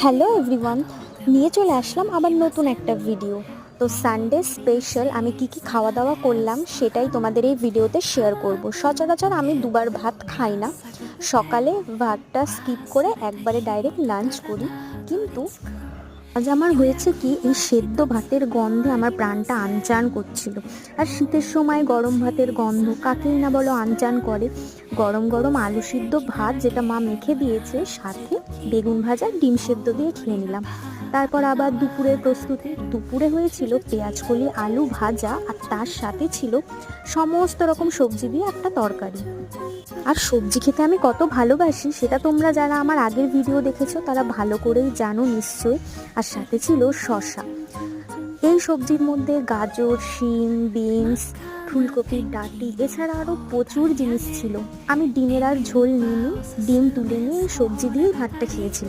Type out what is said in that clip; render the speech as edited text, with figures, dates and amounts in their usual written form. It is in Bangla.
হ্যালো এভরিওয়ান, নিয়ে চলে আসলাম আবার নতুন একটা ভিডিও। তো সানডে স্পেশাল আমি কি খাওয়া দাওয়া করলাম সেটাই তোমাদের এই ভিডিওতে শেয়ার করব। সচরাচর আমি দুবার ভাত খাই না, সকালে ভাতটা স্কিপ করে একবারে ডাইরেক্ট লাঞ্চ করি। কিন্তু আজ আমার হয়েছে কি, এই সেদ্ধ ভাতের গন্ধে আমার প্রাণটা আনচান করছিল। আর শীতের সময় গরম ভাতের গন্ধ কাকেই না বলো আনচান করে। গরম গরম আলু সিদ্ধ ভাত যেটা মা মেখে দিয়েছে, সাথে বেগুন ভাজা ডিম সেদ্ধ দিয়ে খেয়ে নিলাম। তারপর আবার দুপুরের প্রস্তুতি। দুপুরে হয়েছিল পেঁয়াজকলি আলু ভাজা, আর তার সাথে ছিল সমস্ত রকম সবজি দিয়ে একটা তরকারি। আর সবজি খেতে আমি কত ভালোবাসি সেটা তোমরা যারা আমার আগের ভিডিও দেখেছো তারা ভালো করেই জানো নিশ্চয়ই। আর সাথে ছিল শসা। এই সবজির মধ্যে গাজর, শিম, বিনস, ফুলকপির ডাঁটি, এছাড়া আরও প্রচুর জিনিস ছিল। আমি ডিমের আর ঝোল নিইনি, ডিম তুলে নিয়ে এই সবজি দিয়েই ভাতটা খেয়েছিলাম।